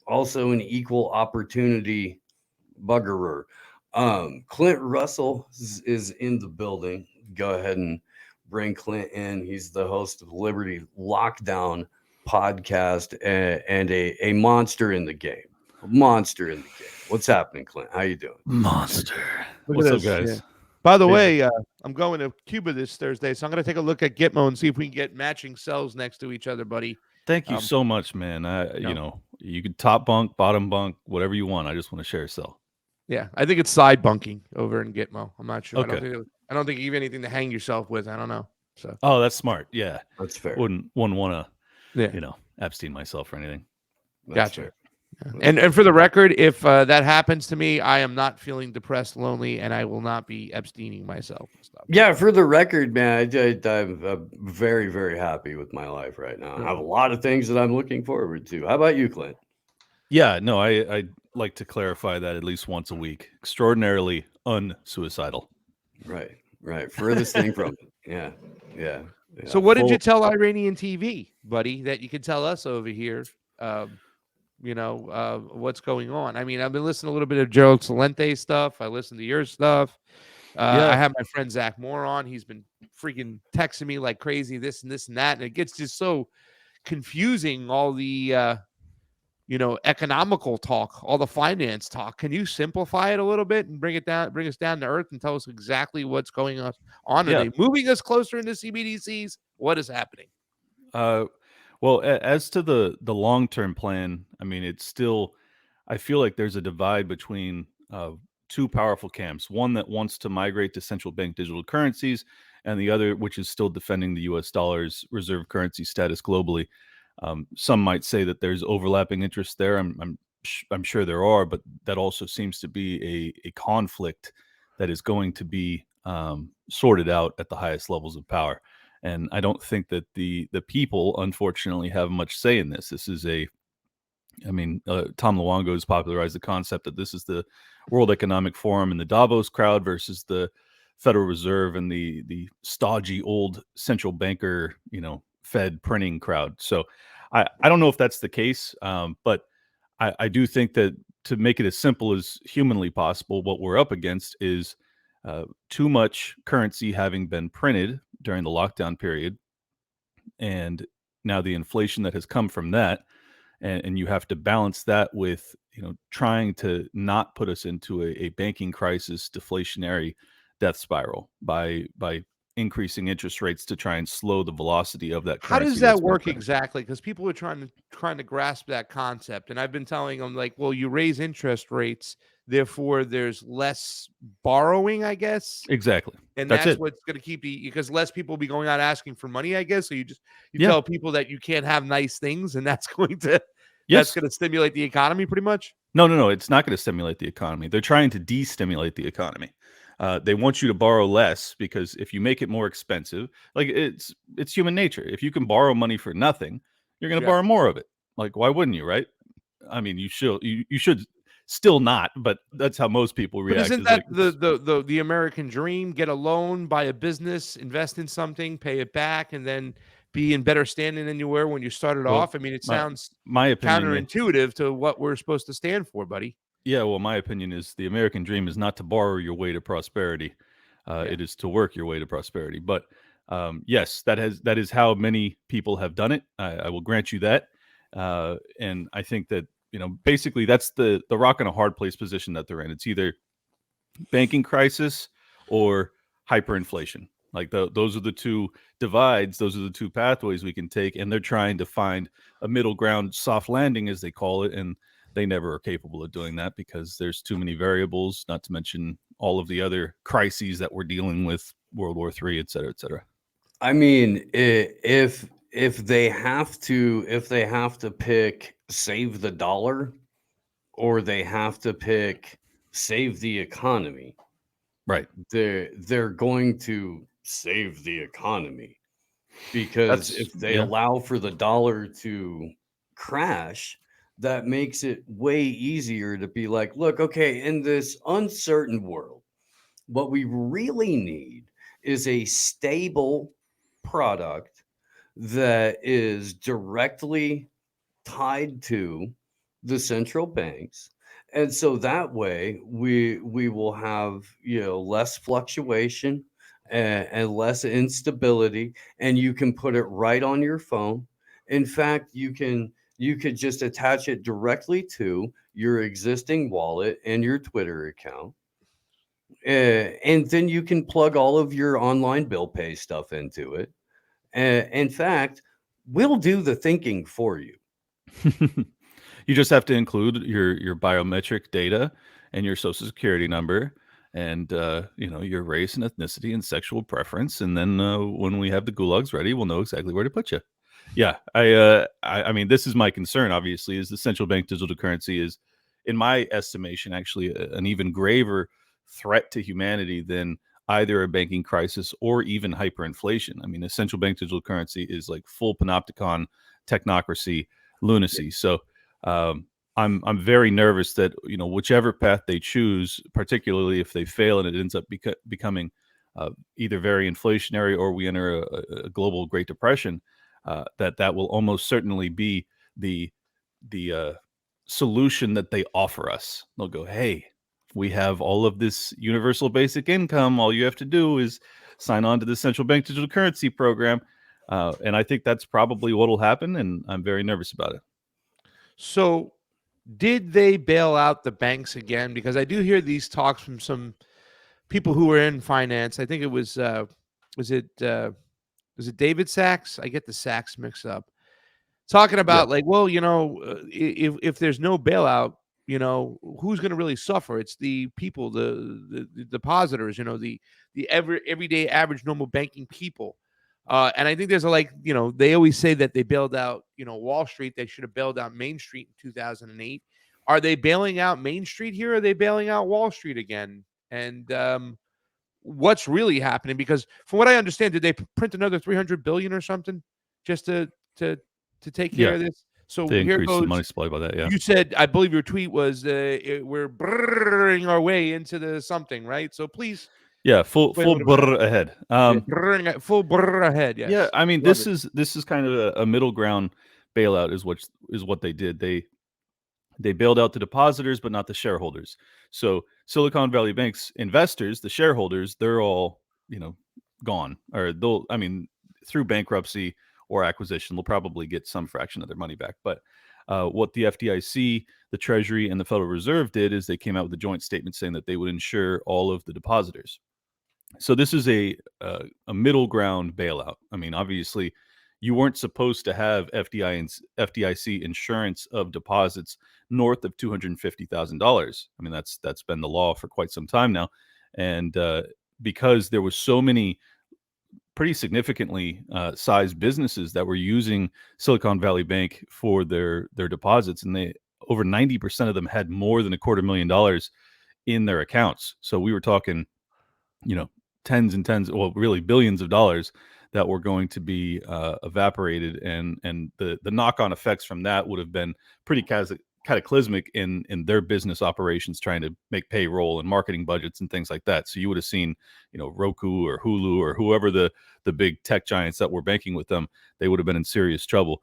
also an equal opportunity buggerer. Clint Russell is in the building. Go ahead and bring Clint in. He's the host of Liberty Lockdown podcast and a monster in the game. A monster in the game. What's happening, Clint? How you doing? Monster. Look What's at up, this. guys? Yeah. By the way, I'm going to Cuba this Thursday, so I'm going to take a look at Gitmo and see if we can get matching cells next to each other, buddy. Thank you so much, man. You can top bunk, bottom bunk, whatever you want. I just want to share a cell. Yeah, I think it's side bunking over in Gitmo. I'm not sure. Okay. I don't think you have anything to hang yourself with. I don't know. So. Oh, that's smart. Yeah, that's fair. Wouldn't want to, Epstein myself or anything. That's gotcha. Fair. And for the record, if that happens to me, I am not feeling depressed, lonely, and I will not be Epsteining myself. Yeah, for the record, man, I'm very, very happy with my life right now. I have a lot of things that I'm looking forward to. How about you, Clint? Yeah, no, I like to clarify that at least once a week. Extraordinarily unsuicidal. Right. Furthest thing from it. Yeah. So what did you tell Iranian TV, buddy, that you could tell us over here? What's going on. I mean, I've been listening to a little bit of Gerald Celente stuff. I listened to your stuff. I have my friend Zach Moore on. He's been freaking texting me like crazy, this and that. And it gets just so confusing, all the, economical talk, all the finance talk. Can you simplify it a little bit and bring us down to earth and tell us exactly what's going on? Are they moving us closer into CBDCs? What is happening? Well, as to the long-term plan, I mean, it's still, I feel like there's a divide between two powerful camps. One that wants to migrate to central bank digital currencies, and the other which is still defending the U.S. dollar's reserve currency status globally. Some might say that there's overlapping interests there. I'm sure there are, but that also seems to be a conflict that is going to be sorted out at the highest levels of power. And I don't think that the people, unfortunately, have much say in this. This is Tom Luongo has popularized the concept that this is the World Economic Forum and the Davos crowd versus the Federal Reserve and the stodgy old central banker, Fed printing crowd. So I don't know if that's the case, but I do think that to make it as simple as humanly possible, what we're up against is too much currency having been printed during the lockdown period, and now the inflation that has come from that, and you have to balance that with trying to not put us into a banking crisis, deflationary death spiral by increasing interest rates to try and slow the velocity of that currency. How does that work exactly? Because people are trying to grasp that concept, and I've been telling them, like, well, you raise interest rates, therefore there's less borrowing, I guess. Exactly. And that's what's going to keep because less people will be going out asking for money, I guess. So you tell people that you can't have nice things, and that's going to stimulate the economy pretty much. No, it's not going to stimulate the economy. They're trying to de-stimulate the economy. They want you to borrow less, because if you make it more expensive, like it's human nature. If you can borrow money for nothing, you're going to borrow more of it. Like, why wouldn't you, right? I mean, you should still not, but that's how most people react. But isn't that the American dream? Get a loan, buy a business, invest in something, pay it back, and then be in better standing than you were when you started off. I mean, it sounds my opinion, counterintuitive to what we're supposed to stand for, buddy. Yeah, well, my opinion is the American dream is not to borrow your way to prosperity. It is to work your way to prosperity. But yes, that is how many people have done it. I will grant you that. And I think that, basically that's the rock and a hard place position that they're in. It's either banking crisis or hyperinflation. Like those are the two divides. Those are the two pathways we can take. And they're trying to find a middle ground, soft landing, as they call it. And they never are capable of doing that because there's too many variables, not to mention all of the other crises that we're dealing with, World War III, et cetera, et cetera. I mean, if they have to pick save the dollar, or they have to pick save the economy, right? They're going to save the economy, because if they allow for the dollar to crash, that makes it way easier to be like, look, okay, in this uncertain world, what we really need is a stable product that is directly tied to the central banks. And so that way we will have, less fluctuation and less instability, and you can put it right on your phone. In fact, you could just attach it directly to your existing wallet and your Twitter account. And then you can plug all of your online bill pay stuff into it. In fact, we'll do the thinking for you. You just have to include your biometric data and your social security number and your race and ethnicity and sexual preference, and then when we have the gulags ready, we'll know exactly where to put you. Yeah, I mean, this is my concern. Obviously, is the central bank digital currency is, in my estimation, actually an even graver threat to humanity than either a banking crisis or even hyperinflation. I mean, a central bank digital currency is like full panopticon technocracy lunacy. So I'm very nervous that whichever path they choose, particularly if they fail and it ends up becoming either very inflationary or we enter a global Great Depression, that will almost certainly be the solution that they offer us. They'll go, hey, we have all of this universal basic income. All you have to do is sign on to the central bank digital currency program. And I think that's probably what will happen. And I'm very nervous about it. So did they bail out the banks again? Because I do hear these talks from some people who were in finance. I think it was it David Sachs? I get the Sachs mixed up. Talking about like, well, if there's no bailout, who's going to really suffer? It's the people, the depositors, the everyday average normal banking people. And I think there's they always say that they bailed out, Wall Street. They should have bailed out Main Street in 2008. Are they bailing out Main Street here? Or are they bailing out Wall Street again? And what's really happening? Because from what I understand, did they print another 300 billion or something just to take care of this? So they here increased goes the money supply by that. Yeah, you said, I believe your tweet was we're brrring our way into the something, right? So please. Yeah, full brr ahead. Full brr ahead. Yes. Yeah, I mean, this is kind of a middle ground bailout is what they did. They bailed out the depositors, but not the shareholders. So Silicon Valley Bank's investors, the shareholders, they're all gone, or through bankruptcy or acquisition, they'll probably get some fraction of their money back. But what the FDIC, the Treasury, and the Federal Reserve did is they came out with a joint statement saying that they would insure all of the depositors. So this is a middle ground bailout. I mean, obviously, you weren't supposed to have FDIC insurance of deposits north of $250,000. I mean, that's been the law for quite some time now, and because there was so many pretty significantly sized businesses that were using Silicon Valley Bank for their deposits, and over 90% of them had more than $250,000 in their accounts. So we were talking, tens and tens, well, really billions of dollars that were going to be evaporated, and the knock-on effects from that would have been pretty cataclysmic in their business operations, trying to make payroll and marketing budgets and things like that. So you would have seen, Roku or Hulu or whoever the big tech giants that were banking with them, they would have been in serious trouble.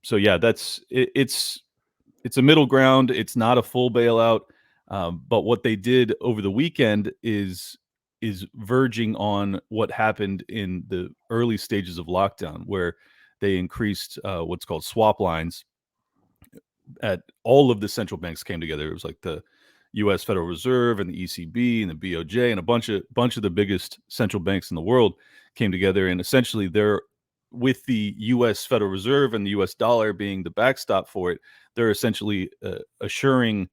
So yeah, it's a middle ground. It's not a full bailout. But what they did over the weekend is verging on what happened in the early stages of lockdown, where they increased what's called swap lines at all of the central banks came together. It was like the U.S. Federal Reserve and the ECB and the BOJ and a bunch of the biggest central banks in the world came together, and essentially they're, with the U.S. Federal Reserve and the U.S. dollar being the backstop for it, they're essentially assuring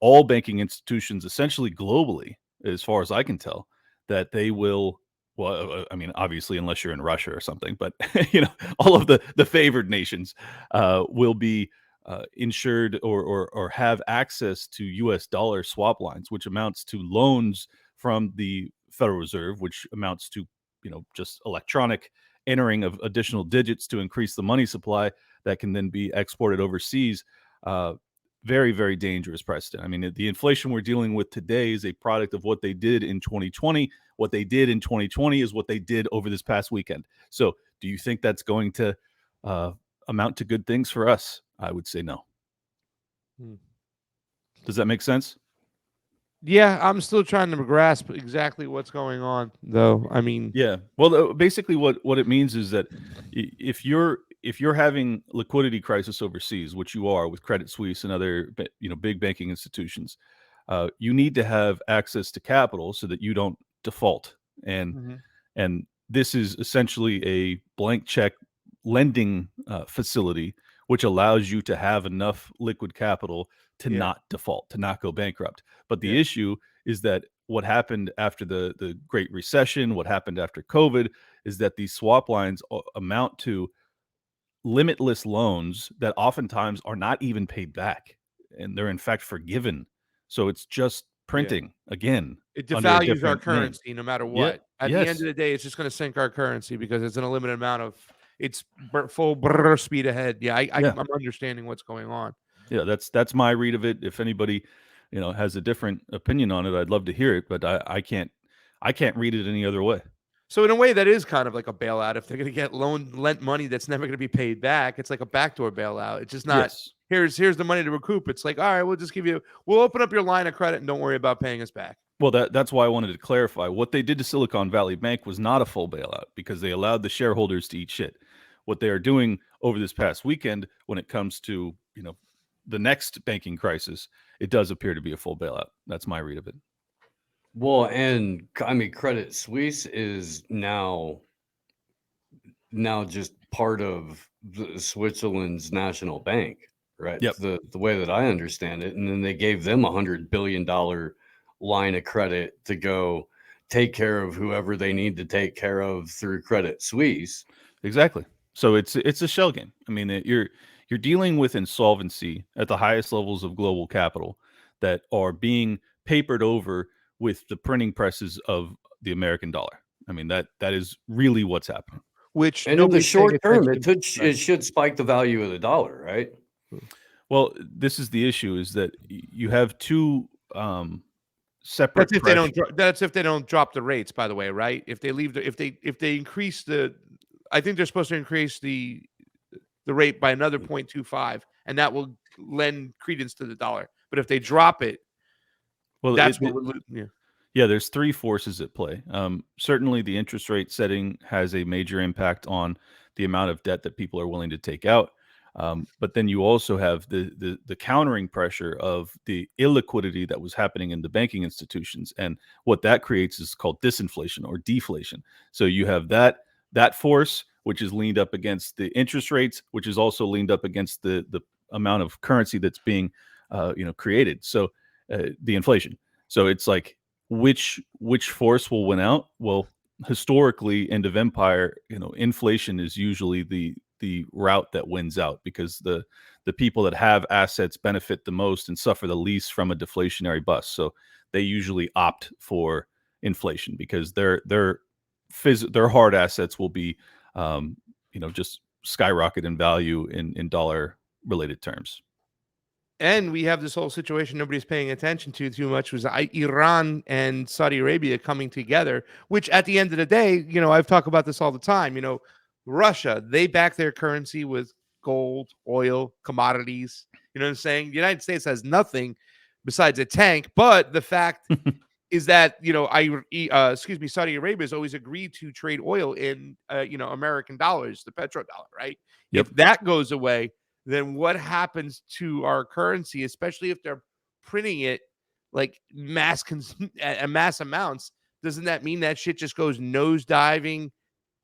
all banking institutions, essentially globally, as far as I can tell, that they will, well, I mean, obviously, unless you're in Russia or something, but all of the favored nations will be insured or have access to U.S. dollar swap lines, which amounts to loans from the Federal Reserve, which amounts to just electronic entering of additional digits to increase the money supply that can then be exported overseas. Very, very dangerous precedent. I mean, the inflation we're dealing with today is a product of what they did in 2020. What they did in 2020 is what they did over this past weekend. So do you think that's going to amount to good things for us? I would say no. Does that make sense? Yeah, I'm still trying to grasp exactly what's going on, though. I mean, yeah. Well, basically, what it means is that if you're having liquidity crisis overseas, which you are with Credit Suisse and other big banking institutions, you need to have access to capital so that you don't default. And this is essentially a blank check lending facility, which allows you to have enough liquid capital to not default, to not go bankrupt. But the issue is that what happened after the Great Recession, what happened after COVID, is that these swap lines amount to limitless loans that oftentimes are not even paid back, and they're in fact forgiven. So it's just printing again. It under a devalues our different name. currency no matter what. At the end of the day, it's just going to sink our currency because it's in a limited amount of it's full speed ahead. I'm understanding what's going on. Yeah, that's my read of it. If anybody, has a different opinion on it, I'd love to hear it, but I can't read it any other way. So in a way, that is kind of like a bailout. If they're going to get lent money that's never going to be paid back, it's like a backdoor bailout. It's just not here's the money to recoup. It's like, all right, we'll open up your line of credit and don't worry about paying us back. Well, that's why I wanted to clarify. What they did to Silicon Valley Bank was not a full bailout because they allowed the shareholders to eat shit. What they are doing over this past weekend, when it comes to the next banking crisis, it does appear to be a full bailout. That's my read of it. Well, and I mean, Credit Suisse is now just part of Switzerland's national bank, right? Yep. The way that I understand it. And then they gave them $100 billion line of credit to go take care of whoever they need to take care of through Credit Suisse. Exactly. So it's a shell game. I mean, you're dealing with insolvency at the highest levels of global capital that are being papered over with the printing presses of the American dollar. I mean, that is really what's happening. Which and in the short term, it should spike the value of the dollar, right? Well, this is the issue: is that you have two separate. That's if they don't drop the rates. By the way, right? If they increase I think they're supposed to increase the rate by another 0.25, and that will lend credence to the dollar. But if they drop it, that's what we're there's three forces at play. Certainly, the interest rate setting has a major impact on the amount of debt that people are willing to take out. But then you also have the countering pressure of the illiquidity that was happening in the banking institutions, and what that creates is called disinflation or deflation. So you have that force, which is leaned up against the interest rates, which is also leaned up against the amount of currency that's being created. So the inflation. So it's like which force will win out? Well, historically, end of empire, inflation is usually the route that wins out because the people that have assets benefit the most and suffer the least from a deflationary bust. So they usually opt for inflation because their hard assets will be just skyrocket in value in dollar related terms. And we have this whole situation nobody's paying attention to too much was Iran and Saudi Arabia coming together, which at the end of the day, I've talked about this all the time. Russia, they back their currency with gold, oil, commodities. You know what I'm saying? The United States has nothing besides a tank. But the fact is that, Saudi Arabia has always agreed to trade oil in, American dollars, the petrodollar, right? Yep. If that goes away, then what happens to our currency, especially if they're printing it like mass amounts? Doesn't that mean that shit just goes nosediving?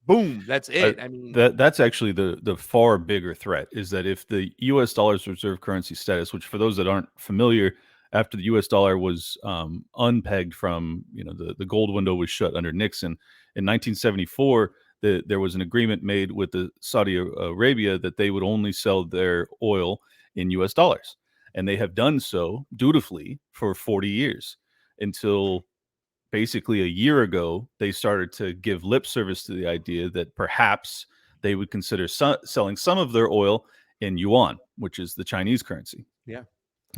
Boom, that's it. I mean, that's actually the far bigger threat is that if the U.S. dollar's reserve currency status, which for those that aren't familiar, after the U.S. dollar was unpegged from, the gold window was shut under Nixon in 1974. There was an agreement made with the Saudi Arabia that they would only sell their oil in U.S. dollars. And they have done so dutifully for 40 years until basically a year ago, they started to give lip service to the idea that perhaps they would consider selling some of their oil in yuan, which is the Chinese currency. Yeah.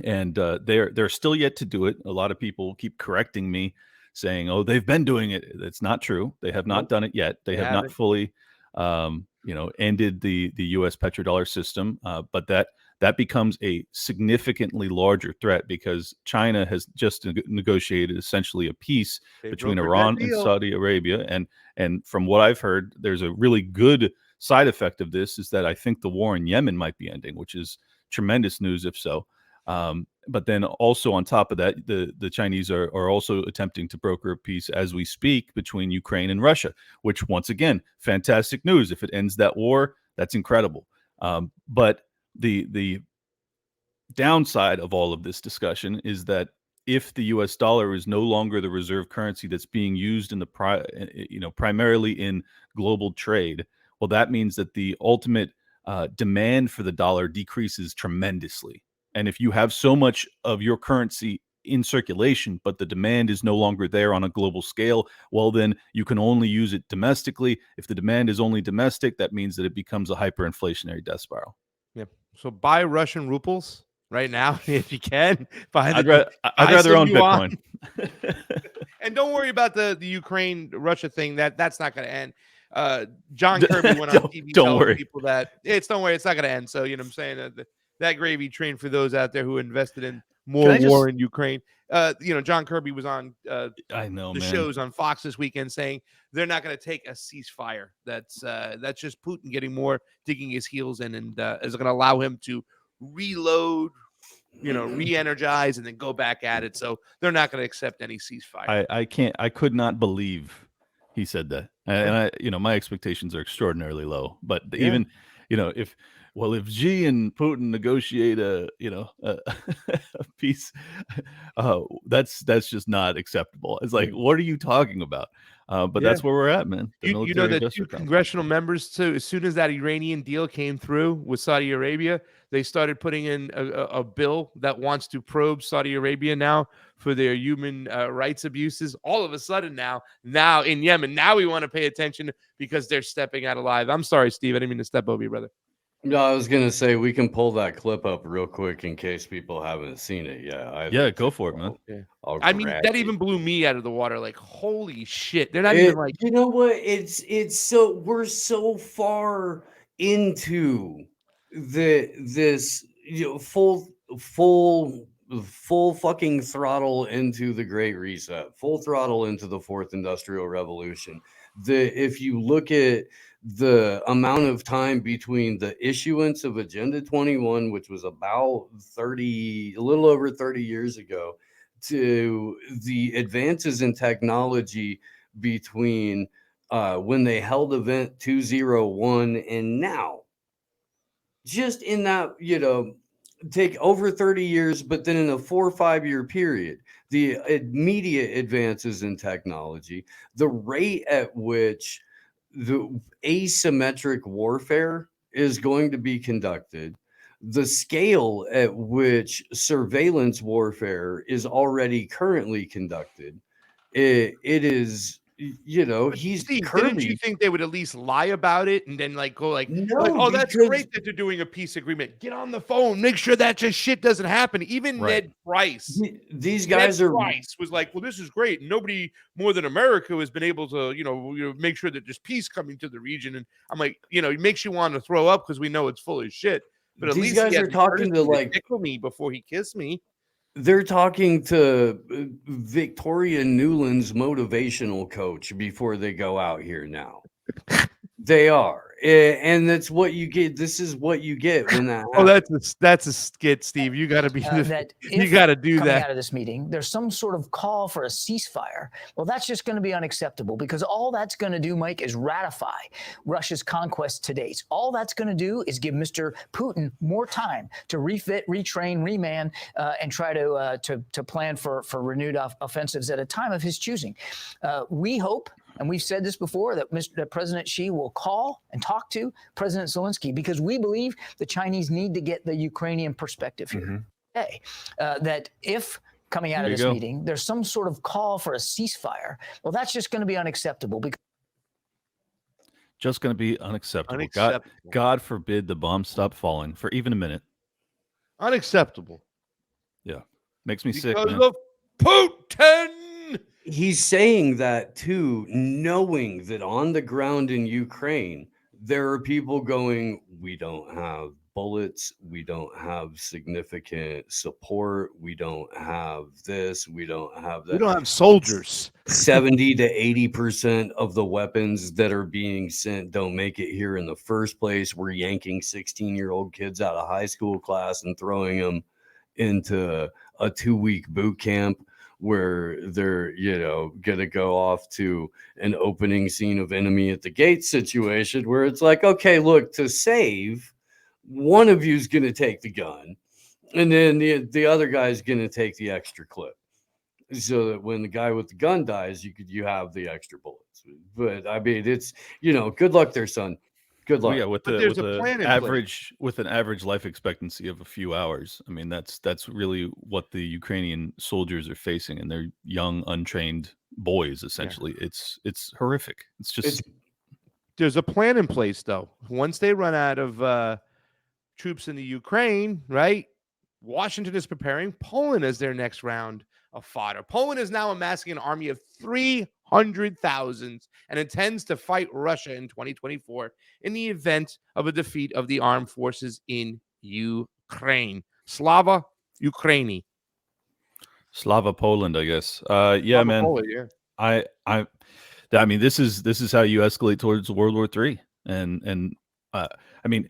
And they're still yet to do it. A lot of people keep correcting me, saying, "Oh, they've been doing it." That's not true. They have not done it yet. They have not fully ended the U.S. petrodollar system, but that becomes a significantly larger threat because China has just negotiated essentially a peace between Iran and Saudi Arabia, and from what I've heard, there's a really good side effect of this is that I think the war in Yemen might be ending, which is tremendous news if so. But then also on top of that, the Chinese are also attempting to broker a peace as we speak between Ukraine and Russia, which once again, fantastic news. If it ends that war, that's incredible. But the downside of all of this discussion is that if the U.S. dollar is no longer the reserve currency that's being used in the primarily in global trade, well, that means that the ultimate demand for the dollar decreases tremendously. And if you have so much of your currency in circulation, but the demand is no longer there on a global scale, well, then you can only use it domestically. If the demand is only domestic, that means that it becomes a hyperinflationary death spiral. Yeah. So buy Russian rubles right now if you can. I'd rather own Bitcoin. And don't worry about the Ukraine Russia thing. That's not going to end. John Kirby went on TV telling people that don't worry, it's not going to end. So you know what I'm saying. That gravy train for those out there who invested in more war in Ukraine. John Kirby was on the shows on Fox this weekend saying they're not going to take a ceasefire. That's just Putin digging his heels in, and is going to allow him to reload, re-energize, and then go back at it. So they're not going to accept any ceasefire. I could not believe he said that. And my expectations are extraordinarily low, but even, if Xi and Putin negotiate a peace, that's just not acceptable. It's like, what are you talking about? But that's where we're at, man. The two congressional members too, as soon as that Iranian deal came through with Saudi Arabia, they started putting in a bill that wants to probe Saudi Arabia now for their human rights abuses. All of a sudden now in Yemen, now we want to pay attention because they're stepping out alive. I'm sorry, Steve. I didn't mean to step over you, brother. No, I was going to say we can pull that clip up real quick in case people haven't seen it yet. Yeah, go for it, man. I mean, that even blew me out of the water. Like, holy shit. They're not even like... You know what? It's so... We're so far into this full fucking throttle into the Great Reset. Full throttle into the Fourth Industrial Revolution. If you look at the amount of time between the issuance of Agenda 21, which was about a little over 30 years ago, to the advances in technology between when they held Event 201 and now, just in that, take over 30 years, but then in a 4 or 5 year period, the immediate advances in technology, the rate at which the asymmetric warfare is going to be conducted, the scale at which surveillance warfare is already currently conducted, it is, he's Steve, Kirby. Didn't you think they would at least lie about it and then go no, that's great that they're doing a peace agreement. Get on the phone, make sure that just shit doesn't happen. Even Ned Price, these guys Price was like, well, this is great. Nobody more than America has been able to, make sure that there's peace coming to the region. And I'm like, it makes you want to throw up because we know it's full of shit. But at least guys are talking to tickle me before he kissed me. They're talking to Victoria Newland's motivational coach before they go out here now. They are. And that's what you get. This is what you get when that happens. That's a skit, Steve. You got to be you got to do that. Out of this meeting, there's some sort of call for a ceasefire. Well, that's just going to be unacceptable because all that's going to do, Mike, is ratify Russia's conquest to date. All that's going to do is give Mr. Putin more time to refit, retrain, reman, and try to plan for renewed offensives at a time of his choosing. We hope, and we've said this before, that President Xi will call and talk to President Zelensky because we believe the Chinese need to get the Ukrainian perspective here. Okay. That if coming out of this meeting, there's some sort of call for a ceasefire, well, that's just going to be unacceptable. Just going to be unacceptable. God forbid the bombs stop falling for even a minute. Unacceptable. Yeah. Makes me sick, because man. of Putin. He's saying that too, knowing that on the ground in Ukraine, there are people going, we don't have bullets, we don't have significant support, we don't have this, we don't have that. We don't have soldiers. 70 to 80% of the weapons that are being sent don't make it here in the first place. We're yanking 16-year-old kids out of high school class and throwing them into a 2-week boot camp where they're, gonna go off to an opening scene of Enemy at the Gate situation where it's like, okay, look, to save, one of you's gonna take the gun, and then the other guy's gonna take the extra clip, so that when the guy with the gun dies, you have the extra bullets. But I mean, it's good luck there, son. Good luck. Well, yeah, with an average life expectancy of a few hours. I mean, that's really what the Ukrainian soldiers are facing, and they're young, untrained boys. Essentially, it's horrific. It's just there's a plan in place, though. Once they run out of troops in the Ukraine, right? Washington is preparing Poland as their next round of fodder. Poland is now amassing an army of 300,000 and intends to fight Russia in 2024 in the event of a defeat of the armed forces in Ukraine. Slava Ukraini. Slava Poland, I guess. Yeah, Slava man. Poland, yeah. I mean, this is how you escalate towards World War III, and I mean,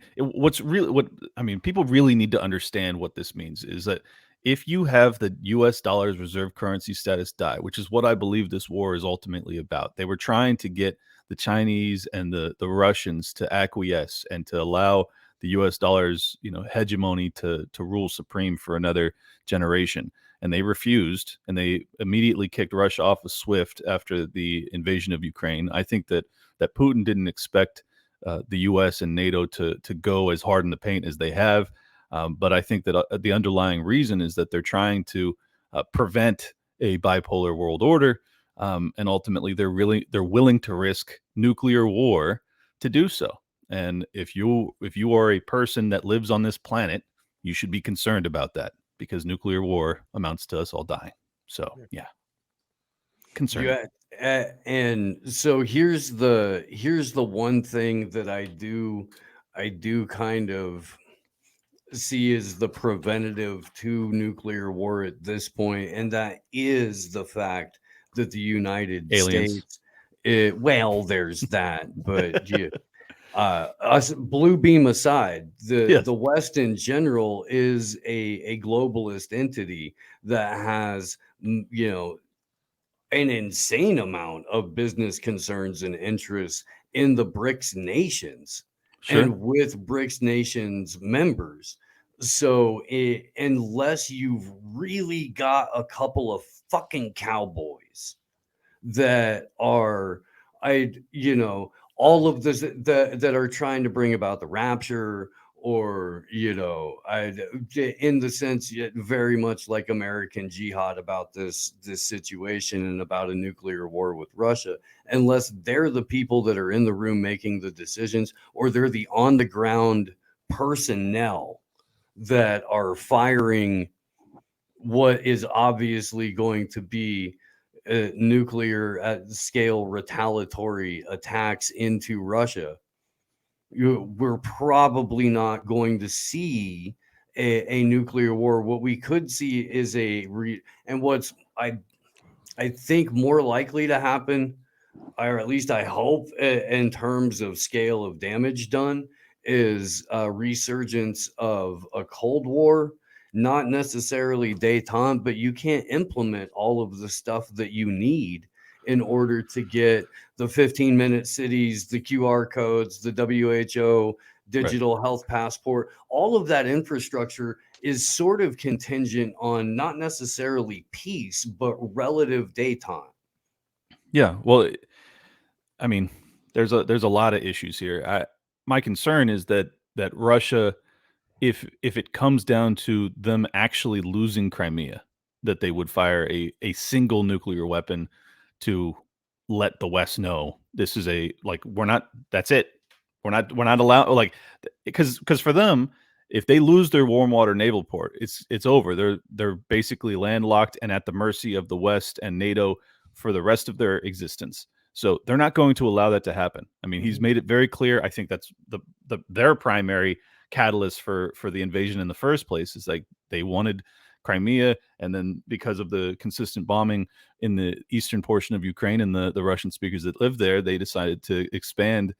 people really need to understand what this means is that if you have the U.S. dollar's reserve currency status die, which is what I believe this war is ultimately about, they were trying to get the Chinese and the Russians to acquiesce and to allow the U.S. dollar's hegemony to rule supreme for another generation, and they refused, and they immediately kicked Russia off of SWIFT after the invasion of Ukraine. I think that Putin didn't expect the U.S. and NATO to go as hard in the paint as they have. But I think that the underlying reason is that they're trying to prevent a bipolar world order, and ultimately they're willing to risk nuclear war to do so. And if you are a person that lives on this planet, you should be concerned about that, because nuclear war amounts to us all dying. So yeah, concerned. Yeah. And so here's the one thing that I do kind of see as the preventative to nuclear war at this point, and that is the fact that the United Aliens. States, well, there's that, but us blue beam aside, the West in general is a globalist entity that has an insane amount of business concerns and interests in the BRICS nations. Sure. And with BRICS nations members. So unless you've really got a couple of fucking cowboys that are, all of this that are trying to bring about the rapture, or in the sense, yet very much like American jihad about this situation and about a nuclear war with Russia, unless they're the people that are in the room making the decisions, or they're the on the ground personnel that are firing what is obviously going to be nuclear at scale retaliatory attacks into Russia, we're probably not going to see a nuclear war. What we could see is and what's I think more likely to happen, or at least I hope, in terms of scale of damage done, is a resurgence of a Cold War. Not necessarily détente, but you can't implement all of the stuff that you need in order to get the 15-minute cities, the QR codes, the WHO digital health passport. All of that infrastructure is sort of contingent on not necessarily peace, but relative détente. Yeah, well, I mean, there's a lot of issues here. My concern is that Russia, if it comes down to them actually losing Crimea, that they would fire a single nuclear weapon to let the West know this is that's it. We're not allowed, because for them, if they lose their warm water naval port, it's over. They're basically landlocked and at the mercy of the West and NATO for the rest of their existence. So they're not going to allow that to happen. I mean, he's made it very clear. I think that's their primary catalyst for the invasion in the first place, is like they wanted Crimea, and then because of the consistent bombing in the eastern portion of Ukraine and the Russian speakers that live there, they decided to expand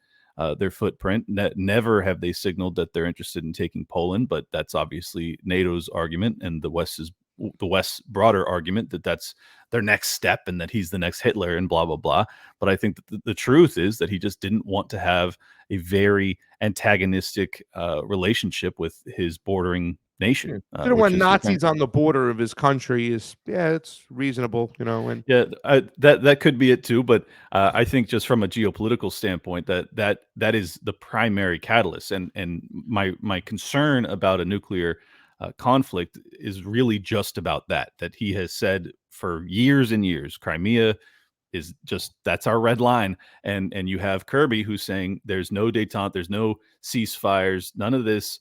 their footprint. Never have they signaled that they're interested in taking Poland, but that's obviously NATO's argument and the West's broader argument that that's their next step and that he's the next Hitler and blah, blah, blah. But I think that the truth is that he just didn't want to have a very antagonistic relationship with his bordering nation. Didn't want Nazis on the border of his country it's reasonable, and that could be it too. But I think just from a geopolitical standpoint, that is the primary catalyst. And my concern about a nuclear conflict is really just about that he has said for years and years, Crimea is just, that's our red line. And you have Kirby who's saying there's no détente, there's no ceasefires, none of this.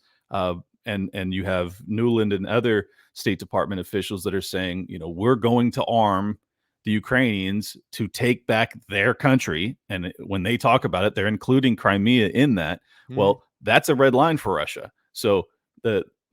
And you have Nuland and other State Department officials that are saying, we're going to arm the Ukrainians to take back their country. And when they talk about it, they're including Crimea in that. Well, that's a red line for Russia. So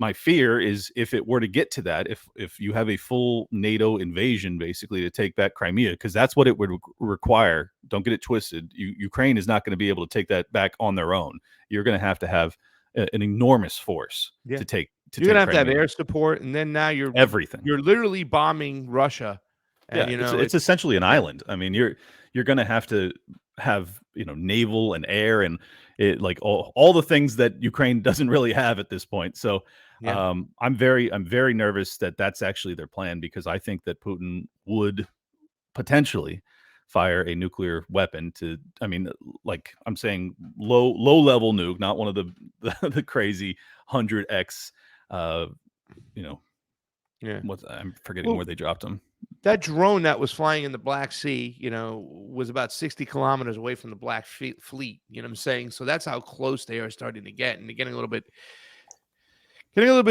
my fear is if it were to get to that, if you have a full NATO invasion, basically to take back Crimea, because that's what it would require. Don't get it twisted. Ukraine is not going to be able to take that back on their own. You're going to have an enormous force to take. You're going to have air support, and then now you're everything. You're literally bombing Russia. And, it's essentially an island. I mean, you're going to have naval and air and like all the things that Ukraine doesn't really have at this point. So I'm very nervous that that's actually their plan, because I think that Putin would potentially fire a nuclear weapon like I'm saying, low level nuke, not one of the crazy 100x, I'm forgetting where they dropped them. That drone that was flying in the Black Sea, was about 60 kilometers away from the Black Fleet. You know what I'm saying? So that's how close they are starting to get, and they're getting a little bit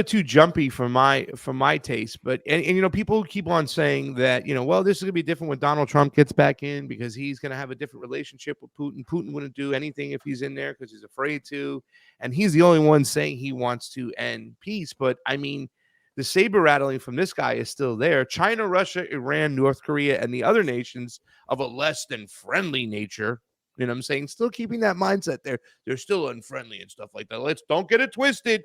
too jumpy for my taste. But and people keep on saying that this is gonna be different when Donald Trump gets back in, because he's gonna have a different relationship with Putin. Putin wouldn't do anything if he's in there because he's afraid to, and he's the only one saying he wants to end peace. But I mean, the saber rattling from this guy is still there. China, Russia, Iran, North Korea, and the other nations of a less than friendly nature. You know what I'm saying? Still keeping that mindset there. They're still unfriendly and stuff like that. Don't get it twisted.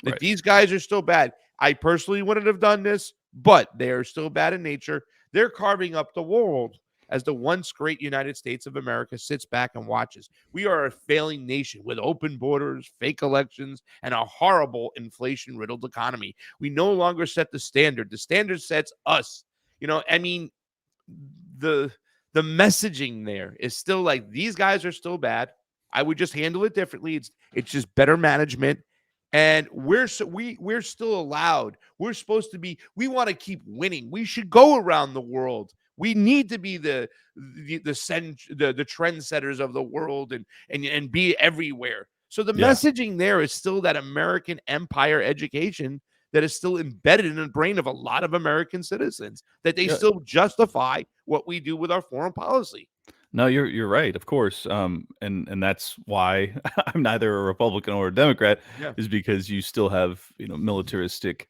That these guys are still bad. I personally wouldn't have done this, but they are still bad in nature. They're carving up the world as the once great United States of America sits back and watches. We are a failing nation with open borders, fake elections, and a horrible inflation-riddled economy. We no longer set the standard. The standard sets us. The messaging there is still like, these guys are still bad. I would just handle it differently. It's just better management. And we're still allowed. We're supposed to be. We want to keep winning. We should go around the world. We need to be the trendsetters of the world and be everywhere. So the messaging there is still that American empire education that is still embedded in the brain of a lot of American citizens, that they still justify what we do with our foreign policy. No, you're right, of course. And that's why I'm neither a Republican or a Democrat, is because you still have, militaristic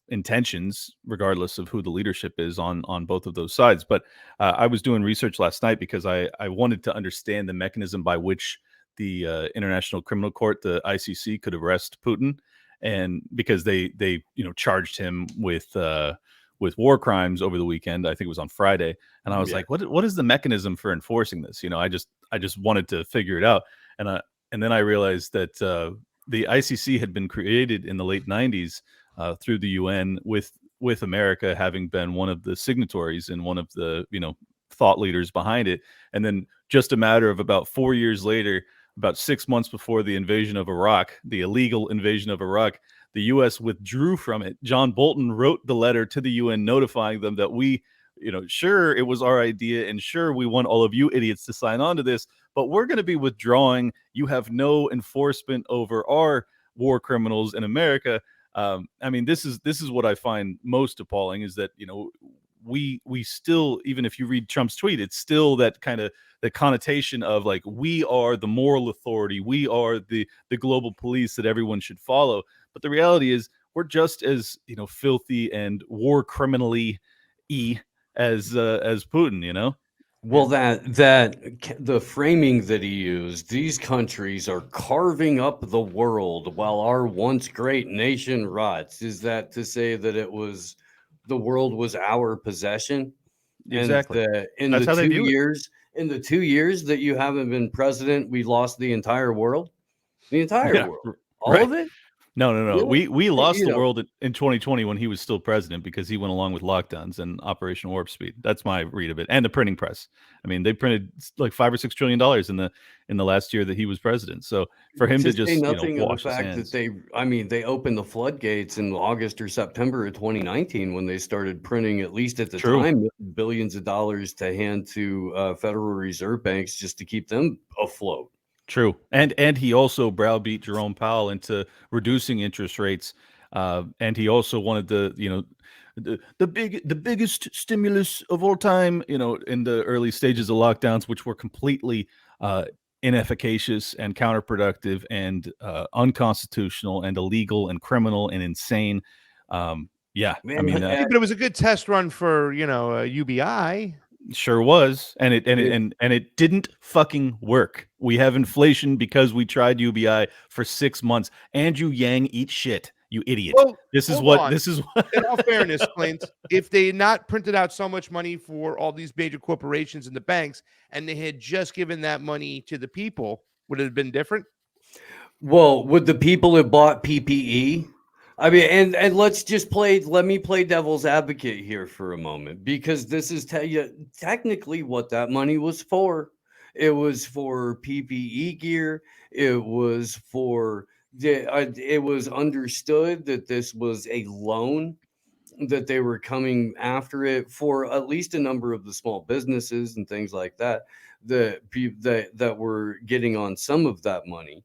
intentions, regardless of who the leadership is on both of those sides. But I was doing research last night because I wanted to understand the mechanism by which the International Criminal Court, the ICC, could arrest Putin, and because they charged him with war crimes over the weekend. I think it was on Friday. And I was like, what is the mechanism for enforcing this? I just wanted to figure it out. And then I realized that the ICC had been created in the late 90s through the UN, with America having been one of the signatories and one of the, thought leaders behind it. And then just a matter of about 4 years later, about 6 months before the invasion of Iraq, the illegal invasion of Iraq, the U.S. withdrew from it. John Bolton wrote the letter to the UN notifying them that sure, it was our idea, and sure, we want all of you idiots to sign on to this, but we're going to be withdrawing. You have no enforcement over our war criminals in America. This is what I find most appalling, is that, we still, even if you read Trump's tweet, it's still that kind of the connotation of like, we are the moral authority, we are the global police that everyone should follow. But the reality is we're just as, filthy and war criminally as Putin, Well, the framing that he used, these countries are carving up the world while our once great nation rots. Is that to say that the world was our possession? Exactly. And That's how they view it. in the 2 years that you haven't been president, we lost the entire world, world, all right. of it. No. Really? We lost the world in 2020 when he was still president because he went along with lockdowns and Operation Warp Speed. That's my read of it. And the printing press. I mean, they printed like $5 or $6 trillion in the last year that he was president. So for him to just say nothing of the wash his fact hands. that they opened the floodgates in August or September of 2019 when they started printing, at least at the time, billions of dollars to hand to Federal Reserve banks just to keep them afloat. True. And he also browbeat Jerome Powell into reducing interest rates. And he also wanted the biggest stimulus of all time, in the early stages of lockdowns, which were completely inefficacious and counterproductive and unconstitutional and illegal and criminal and insane. Yeah. Man, but it was a good test run for, UBI. Sure was, and it didn't fucking work. We have inflation because we tried UBI for 6 months. Andrew Yang, eat shit, you idiot. Well, this is what. In all fairness, Clint, if they had not printed out so much money for all these major corporations and the banks, and they had just given that money to the people, would it have been different? Well, would the people have bought PPE? I mean, and let me play devil's advocate here for a moment, because this is technically what that money was for. It was for PPE gear. It was understood that this was a loan, that they were coming after it for at least a number of the small businesses and things like that, that were getting on some of that money.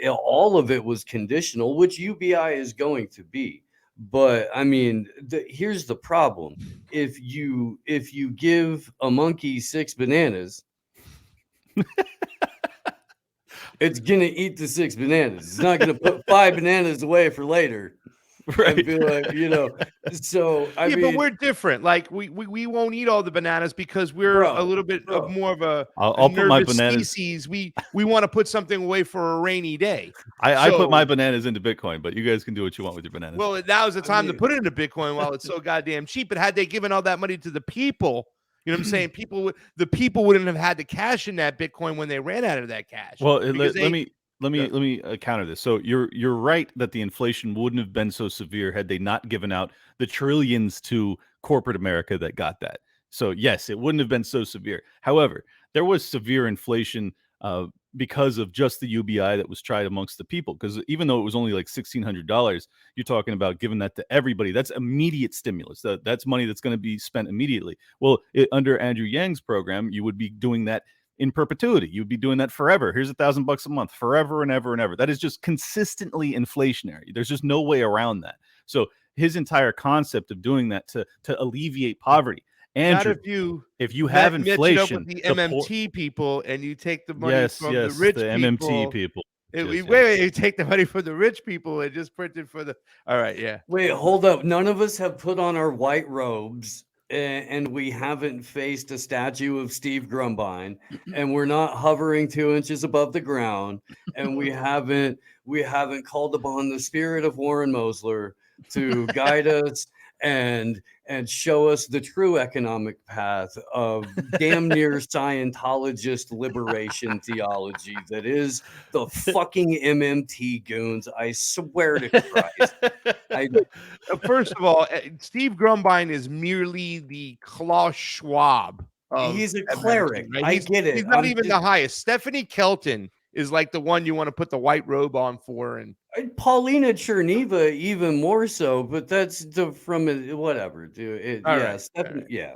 All of it was conditional, which UBI is going to be. But I mean, here's the problem: if you give a monkey 6 bananas, it's gonna eat the 6 bananas. It's not gonna put 5 bananas away for later. Right. And be like, so I mean, but we're different. Like we won't eat all the bananas because we're a little bit of more of a I'll put my bananas. Species. We want to put something away for a rainy day. I put my bananas into Bitcoin, but you guys can do what you want with your bananas. Well, now's the time to put it into Bitcoin while it's so goddamn cheap. But had they given all that money to the people, you know what I'm saying? The people wouldn't have had to cash in that Bitcoin when they ran out of that cash. Well, let me counter this. So you're right that the inflation wouldn't have been so severe had they not given out the trillions to corporate America that got that. So yes, it wouldn't have been so severe. However, there was severe inflation because of just the UBI that was tried amongst the people. Because even though it was only like $1,600, you're talking about giving that to everybody. That's immediate stimulus. That's money that's going to be spent immediately. Well, under Andrew Yang's program, you would be doing that in perpetuity. You'd be doing that forever. Here's $1,000 a month, forever and ever and ever. That is just consistently inflationary. There's just no way around that. So his entire concept of doing that to alleviate poverty. Andrew, if you have inflation, with the MMT people, and you take the money from the rich people. MMT people. Wait, you take the money from the rich people and just print it for the. All right, yeah. Wait, hold up. None of us have put on our white robes, and we haven't faced a statue of Steve Grumbine, and we're not hovering 2 inches above the ground, and we haven't called upon the spirit of Warren Mosler to guide us and show us the true economic path of damn near Scientologist liberation theology that is the fucking MMT goons. I swear to Christ. First of all, Steve Grumbine is merely the Klaus Schwab. He's a cleric. Right? I get it. He's not even the highest. Stephanie Kelton is like the one you want to put the white robe on for, and Paulina Cherneva even more so, but that's from whatever, dude. Stephanie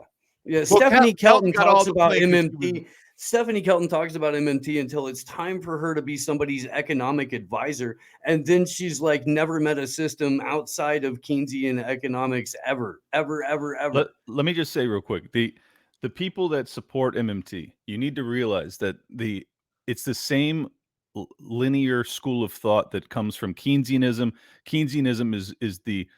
Stephanie Kelton talks about MMT. Stephanie Kelton talks about MMT until it's time for her to be somebody's economic advisor. And then she's like never met a system outside of Keynesian economics ever. Let me just say real quick, the people that support MMT, you need to realize that it's the same linear school of thought that comes from Keynesianism. Keynesianism is the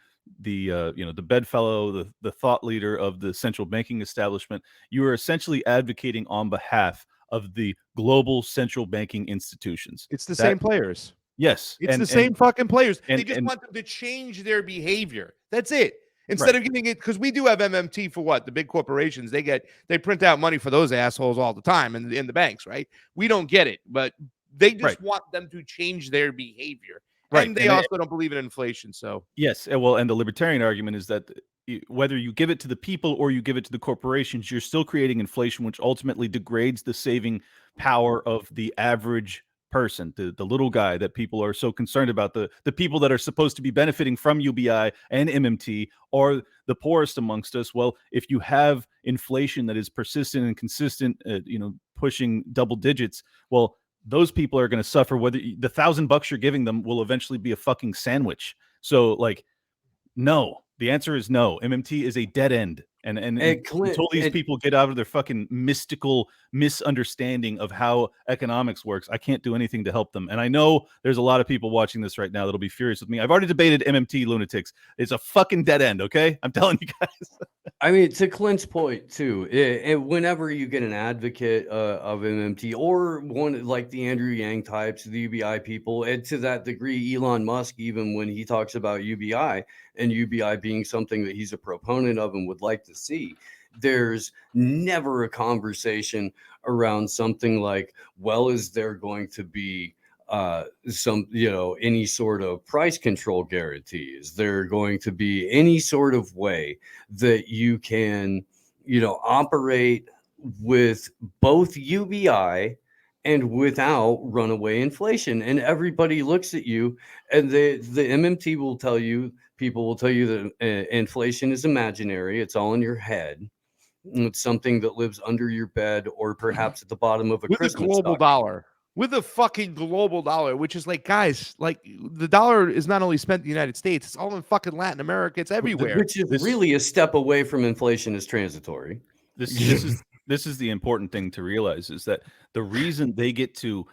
the bedfellow, the thought leader of the central banking establishment. You are essentially advocating on behalf of the global central banking institutions. It's the same players. Yes, it's the same fucking players. They just want them to change their behavior. That's it. Instead of giving it, because we do have MMT for what? The big corporations, they print out money for those assholes all the time in the banks, right? We don't get it, but they just want them to change their behavior. Right. And they also don't believe in inflation. So yes, well, and the libertarian argument is that whether you give it to the people or you give it to the corporations, you're still creating inflation, which ultimately degrades the saving power of the average person, the little guy that people are so concerned about. The people that are supposed to be benefiting from UBI and MMT are the poorest amongst us. Well, if you have inflation that is persistent and consistent, pushing double digits, well, those people are going to suffer. Whether the $1,000 you're giving them will eventually be a fucking sandwich. So, no, the answer is no. MMT is a dead end. And until these people get out of their fucking mystical misunderstanding of how economics works, I can't do anything to help them. And I know there's a lot of people watching this right now that'll be furious with me. I've already debated MMT lunatics. It's a fucking dead end, okay? I'm telling you guys. I mean, to Clint's point, too, whenever you get an advocate of MMT or one like the Andrew Yang types, the UBI people, and to that degree, Elon Musk, even when he talks about UBI and UBI being something that he's a proponent of and would like to see, there's never a conversation around something like, well, is there going to be any sort of price control guarantee? Is there going to be any sort of way that you can, operate with both UBI and without runaway inflation? And everybody looks at you, and the MMT will tell you, people will tell you that inflation is imaginary. It's all in your head. It's something that lives under your bed or perhaps at the bottom of a Christmas global dollar. With a fucking global dollar, which is guys, the dollar is not only spent in the United States, it's all in fucking Latin America. It's everywhere. Which is really a step away from inflation is transitory. This is the important thing to realize, is that the reason they get to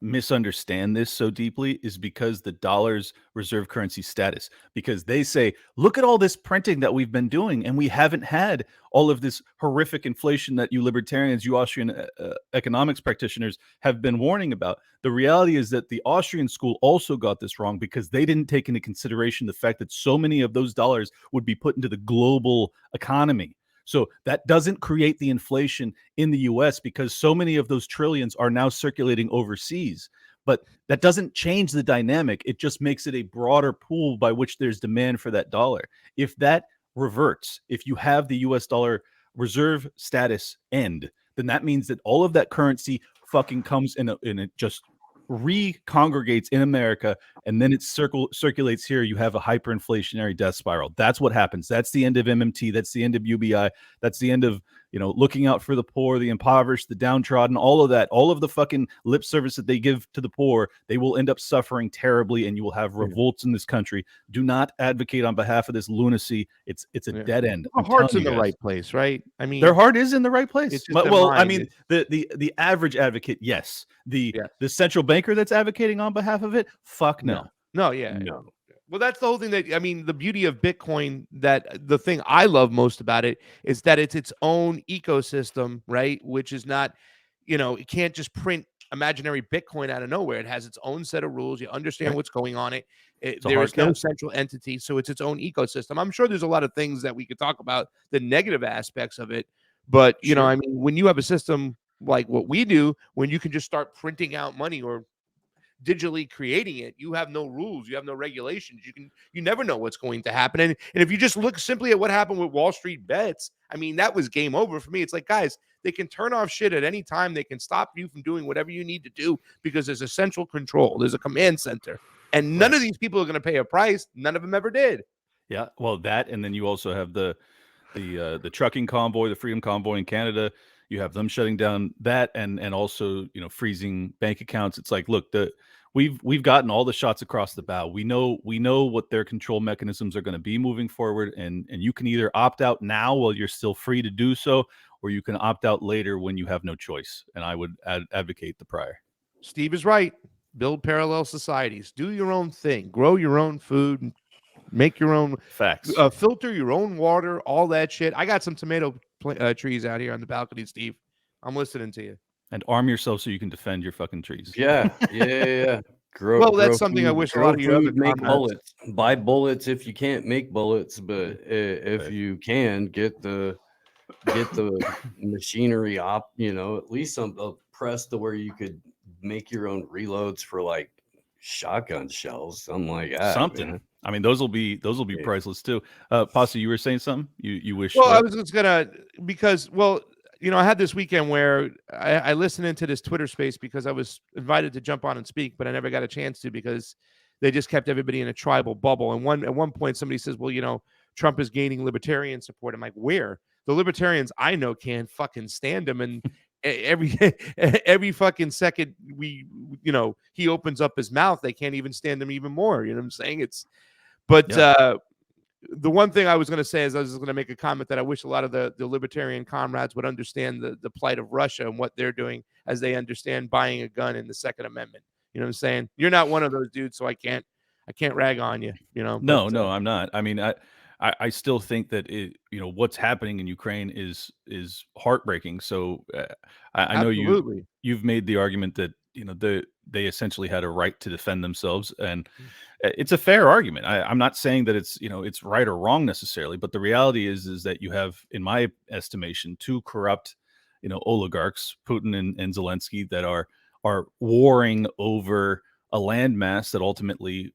misunderstand this so deeply is because the dollar's reserve currency status, because they say, look at all this printing that we've been doing, and we haven't had all of this horrific inflation that you libertarians, you Austrian economics practitioners have been warning about. The reality is that the Austrian school also got this wrong because they didn't take into consideration the fact that so many of those dollars would be put into the global economy. So that doesn't create the inflation in the US because so many of those trillions are now circulating overseas. But that doesn't change the dynamic. It just makes it a broader pool by which there's demand for that dollar. If that reverts, if you have the US dollar reserve status end, then that means that all of that currency fucking comes in it just recongregates in America, and then it circulates here. You have a hyperinflationary death spiral. That's what happens. That's the end of MMT. That's the end of UBI. That's the end of looking out for the poor, the impoverished, the downtrodden, all of that, all of the fucking lip service that they give to the poor. They will end up suffering terribly, and you will have revolts in this country. Do not advocate on behalf of this lunacy. It's a dead end. Our heart's in the right place, right? I mean, their heart is in the right place. Well, I mean, it's... the average advocate, yes. The central banker that's advocating on behalf of it, fuck no. No. Well, that's the whole thing. That, I mean, the beauty of Bitcoin, that the thing I love most about it is that it's its own ecosystem, right? Which is not, it can't just print imaginary Bitcoin out of nowhere. It has its own set of rules. You understand what's going on. There is no central entity, so it's its own ecosystem. I'm sure there's a lot of things that we could talk about, the negative aspects of it. But, I mean, when you have a system like what we do, when you can just start printing out money or digitally creating it, you have no rules, you have no regulations, you never know what's going to happen. And if you just look simply at what happened with Wall Street bets, I mean, that was game over for me. It's like, guys, they can turn off shit at any time. They can stop you from doing whatever you need to do because there's a central control, there's a command center, and none of these people are going to pay a price. None of them ever did. Yeah, well, that, and then you also have the trucking convoy, the Freedom Convoy in Canada. You have them shutting down that, and also, you know, freezing bank accounts. It's like, look, we've gotten all the shots across the bow. We know what their control mechanisms are going to be moving forward, and you can either opt out now while you're still free to do so, or you can opt out later when you have no choice. And I would advocate the prior. Steve is right. Build parallel societies. Do your own thing. Grow your own food. Make your own facts. Filter your own water. All that shit. I got some tomato trees out here on the balcony, Steve. I'm listening to you. And arm yourself so you can defend your fucking trees. Yeah. Well, that's something I wish a lot of you other make comrades- bullets. Buy bullets if you can't make bullets, but if you can, get the machinery at least a press to where you could make your own reloads for like shotgun shells, something like that. Something. Man. I mean, those will be priceless too. Pasta, you were saying something? You wish? Well, I was just gonna because I had this weekend where I listened into this Twitter space because I was invited to jump on and speak, but I never got a chance to because they just kept everybody in a tribal bubble. And at one point, somebody says, "Well, Trump is gaining libertarian support." I'm like, "Where? The libertarians I know can't fucking stand him." And every fucking second he opens up his mouth, they can't even stand him even more. You know what I'm saying? The one thing I was going to say is I was going to make a comment that I wish a lot of the libertarian comrades would understand the plight of Russia and what they're doing as they understand buying a gun in the Second Amendment. You know what I'm saying? You're not one of those dudes, so I can't rag on you. No, I'm not. I mean, I still think that what's happening in Ukraine is heartbreaking. So I know you've made the argument that they essentially had a right to defend themselves, and it's a fair argument. I'm not saying that it's right or wrong necessarily, but the reality is that you have, in my estimation, two corrupt oligarchs, Putin and Zelensky, that are warring over a landmass that ultimately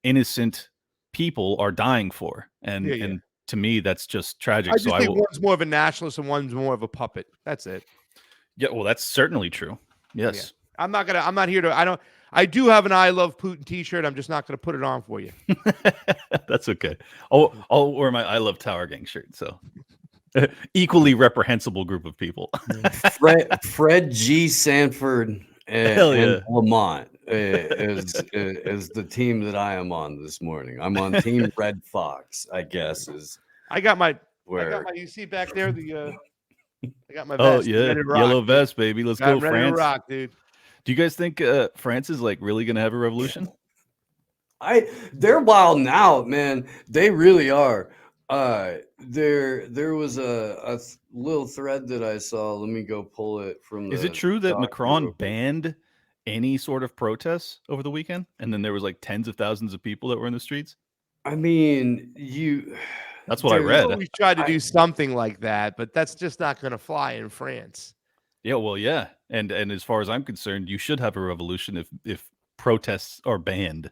innocent people are dying for, and to me that's just tragic. I just think one's more of a nationalist and one's more of a puppet. That's it. Yeah, well, that's certainly true. Yes. Yeah. I'm not here to. I do have an I Love Putin t-shirt. I'm just not going to put it on for you. That's okay. I'll wear my I Love Tower Gang shirt. So equally reprehensible group of people. Fred G. Sanford and Lamont is the team that I am on this morning. I'm on Team Red Fox, I guess. I got my you see back there I got my vest. Oh yeah, yellow vest, baby. Let's go, ready France. to rock, dude. Do you guys think France is like really gonna have a revolution? They're wild now, man. They really are. There was a little thread that I saw. Let me go pull it from. Is it true that Macron banned any sort of protests over the weekend, and then there was like tens of thousands of people that were in the streets? I mean, that's what I read. We tried to do something like that, but that's just not going to fly in France. Yeah, well, yeah, and as far as I'm concerned, you should have a revolution if protests are banned.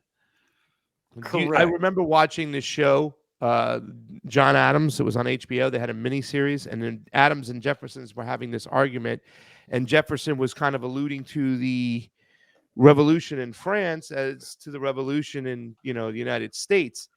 Correct. I remember watching this show, John Adams. It was on HBO. They had a mini series, and then Adams and Jeffersons were having this argument, and Jefferson was kind of alluding to the revolution in France as to the revolution in the United States.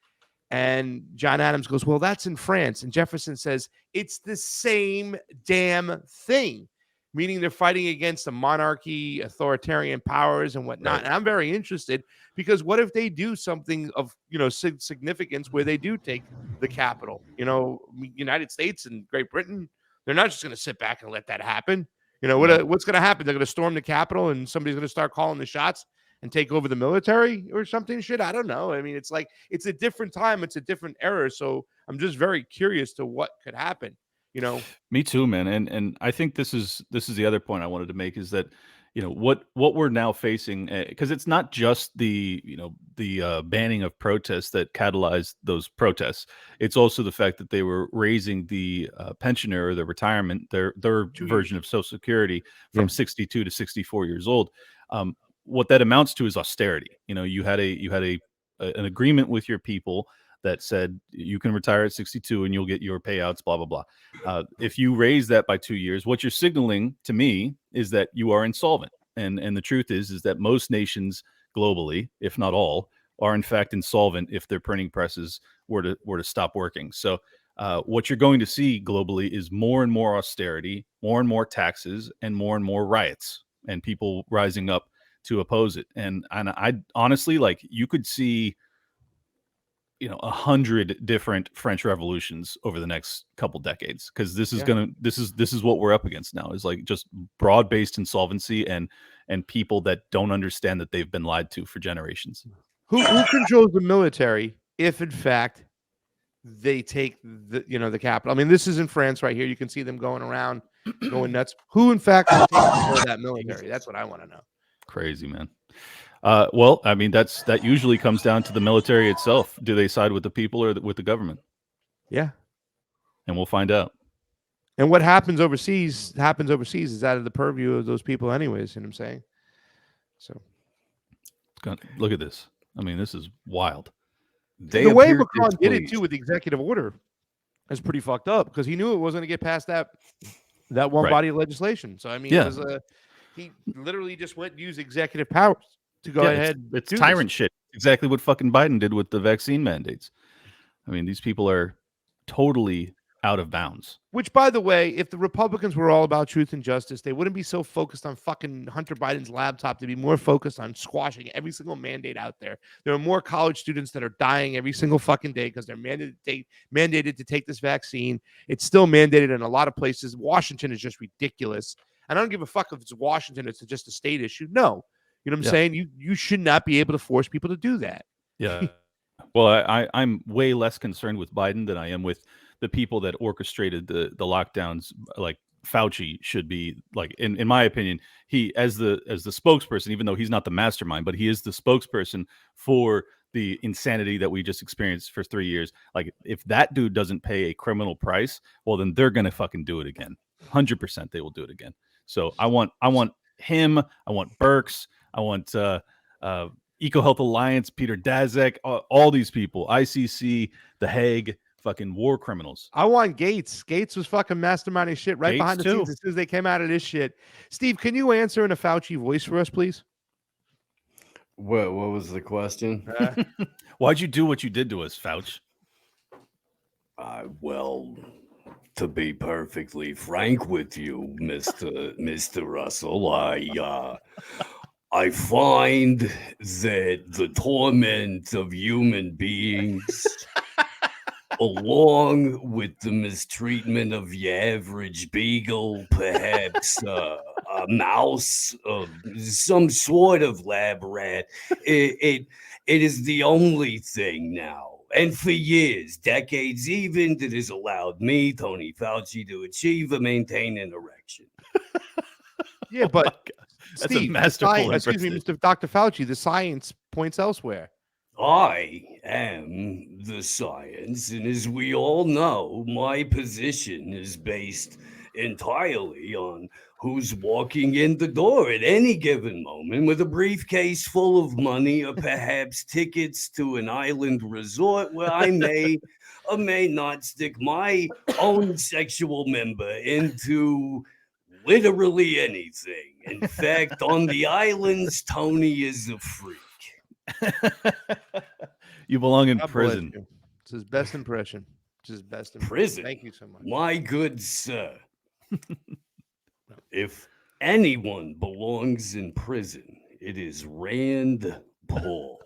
And John Adams goes, "Well, that's in France." And Jefferson says, "It's the same damn thing," meaning they're fighting against a monarchy, authoritarian powers, and whatnot. Right. And I'm very interested because what if they do something of significance where they do take the capital? United States and Great Britain, they're not just going to sit back and let that happen. What's going to happen? They're going to storm the Capitol and somebody's going to start calling the shots and take over the military or something. Shit, I don't know. I mean, it's like it's a different time. It's a different era. So I'm just very curious to what could happen. Me too, man. And I think this is the other point I wanted to make is that what we're now facing, because it's not just the banning of protests that catalyzed those protests. It's also the fact that they were raising the pensioner or the retirement, their version of Social Security from 62 to 64 years old. What that amounts to is austerity. You had an agreement with your people that said you can retire at 62 and you'll get your payouts, blah, blah, blah. If you raise that by 2 years, what you're signaling to me is that you are insolvent. And the truth is that most nations globally, if not all, are in fact insolvent if their printing presses were to stop working. So what you're going to see globally is more and more austerity, more and more taxes, and more riots, and people rising up to oppose it. And I honestly, like, you could see, 100 different French revolutions over the next couple decades, because this is this is what we're up against now, is like just broad-based insolvency and people that don't understand that they've been lied to for generations. Who controls the military if in fact they take the capital? I mean, this is in France right here. You can see them going around, going nuts. Who in fact will take control of that military? That's what I want to know. Crazy, man. Well, I mean, that usually comes down to the military itself. Do they side with the people or with the government? Yeah. And we'll find out. And what happens overseas is out of the purview of those people anyways, you know what I'm saying? So look at this. I mean, this is wild. The way Macron did it too with the executive order is pretty fucked up, because he knew it wasn't going to get past that one body of legislation. So I mean, he literally just went and used executive powers to go ahead. It's tyrant shit. Exactly what fucking Biden did with the vaccine mandates. I mean, these people are totally out of bounds. Which, by the way, if the Republicans were all about truth and justice, they wouldn't be so focused on fucking Hunter Biden's laptop. They'd be more focused on squashing every single mandate out there. There are more college students that are dying every single fucking day because they're mandated to take this vaccine. It's still mandated in a lot of places. Washington is just ridiculous. And I don't give a fuck if it's Washington, it's just a state issue. No. You know what I'm saying? You should not be able to force people to do that. Yeah. Well, I'm way less concerned with Biden than I am with the people that orchestrated the lockdowns. Like Fauci should be, like, in my opinion, he as the spokesperson, even though he's not the mastermind, but he is the spokesperson for the insanity that we just experienced for 3 years. Like, if that dude doesn't pay a criminal price, well, then they're gonna fucking do it again. 100% they will do it again. So I want him. I want Birx. I want EcoHealth Alliance, Peter Daszak, all these people, ICC, The Hague, fucking war criminals. I want Gates. Gates was fucking masterminding shit right Gates behind the scenes as soon as they came out of this shit. Steve, can you answer in a Fauci voice for us, please? What was the question? Why'd you do what you did to us, Fauci? Well, to be perfectly frank with you, Mr. Russell, I find that the torment of human beings, along with the mistreatment of your average beagle, perhaps a mouse, some sort of lab rat, it is the only thing now, and for years, decades even, that has allowed me, Tony Fauci, to achieve and maintain an erection. Yeah, but that's Steve, a masterful excuse me, Mr. Dr. Fauci, the science points elsewhere. I am the science, and as we all know, my position is based entirely on who's walking in the door at any given moment with a briefcase full of money or perhaps tickets to an island resort where I may or may not stick my own sexual member into literally anything. In fact, on the islands, Tony is a freak. You belong in God prison. bless you. It's his best impression. It's his best impression. Prison. Thank you so much. My good sir. If anyone belongs in prison, it is Rand Paul.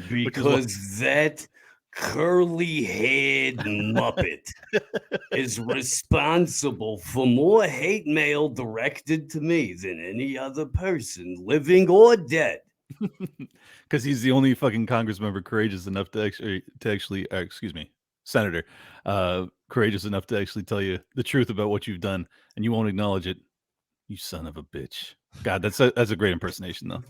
Because that curly-haired muppet is responsible for more hate mail directed to me than any other person, living or dead. Because he's the only fucking Congress member courageous enough to actually, excuse me, Senator, courageous enough to actually tell you the truth about what you've done, and you won't acknowledge it. You son of a bitch. God, that's a great impersonation, though.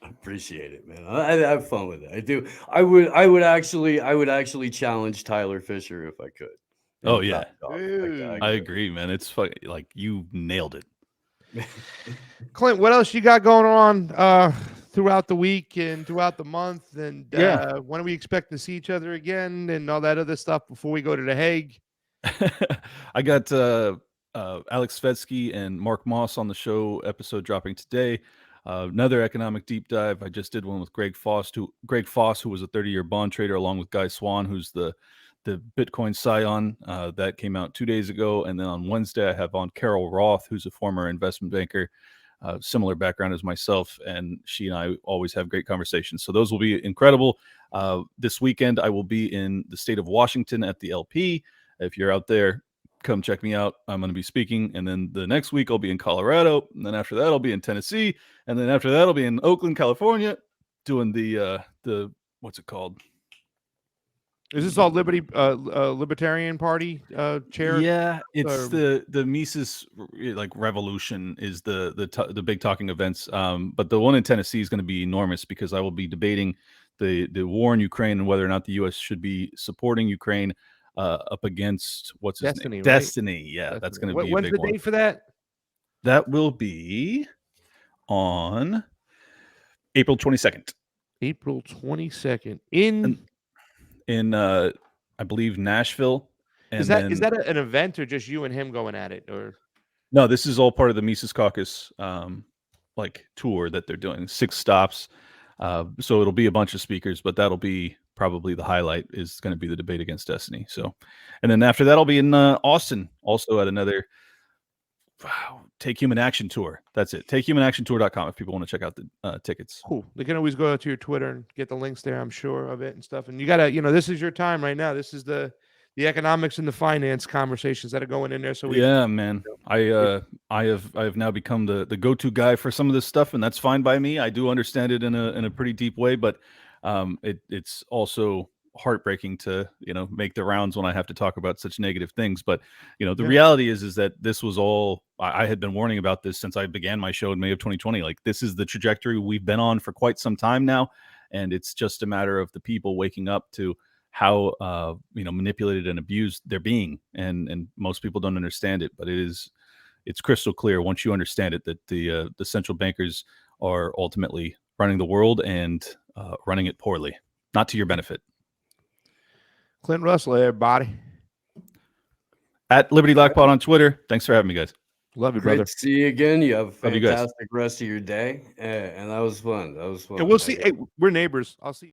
I appreciate it, man. I have fun with it. I do. I would actually challenge Tyler Fisher if I could. Oh yeah, I agree, man. It's fucking, like, you nailed it. Clint, what else you got going on throughout the week and throughout the month? And when are we expecting to see each other again and all that other stuff before we go to The Hague? I got Alex Svetsky and Mark Moss on the show, episode dropping today. Another economic deep dive. I just did one with Greg Foss, who was a 30-year bond trader, along with Guy Swan, who's the Bitcoin Scion that came out 2 days ago, and then on Wednesday I have on Carol Roth, who's a former investment banker, similar background as myself, and she and I always have great conversations. So those will be incredible. This weekend I will be in the state of Washington at the LP. If you're out there, come check me out. I'm going to be speaking, and then the next week I'll be in Colorado, and then after that I'll be in Tennessee, and then after that I'll be in Oakland, California, doing the what's it called? Is this all Libertarian Party chair? Yeah, it's the Mises like Revolution is the big talking events. But the one in Tennessee is going to be enormous because I will be debating the war in Ukraine and whether or not the U.S. should be supporting Ukraine up against what's his Destiny, name? right? Destiny. Yeah, that's going to be a when's big the one. date for that? That will be on April 22nd. April 22nd in I believe Nashville. And is that an event or just you and him going at it? Or no, this is all part of the Mises Caucus like tour that they're doing. 6 stops. So it'll be a bunch of speakers, but that'll be probably the highlight is going to be the debate against Destiny. So, and then after that, I'll be in Austin, also at another Take Human Action Tour. That's it. TakeHumanActionTour.com if people want to check out the tickets. Cool. They can always go to your Twitter and get the links there, I'm sure, of it and stuff. And you gotta, this is your time right now. This is the economics and the finance conversations that are going in there. So man, I have now become the go-to guy for some of this stuff, and that's fine by me. I do understand it in a pretty deep way, but it's also heartbreaking to make the rounds when I have to talk about such negative things. But the reality is that this was all I had been warning about this since I began my show in May of 2020. Like, this is the trajectory we've been on for quite some time now, and it's just a matter of the people waking up to how manipulated and abused they're being, and most people don't understand it, but it's crystal clear once you understand it that the central bankers are ultimately running the world and running it poorly, not to your benefit. Clint Russell, everybody. At Liberty Lockpot on Twitter. Thanks for having me, guys. Love you, Great brother. to see you again. You have a Love you guys. fantastic rest of your day, and that was fun. And we'll see. Hey, we're neighbors. I'll see you.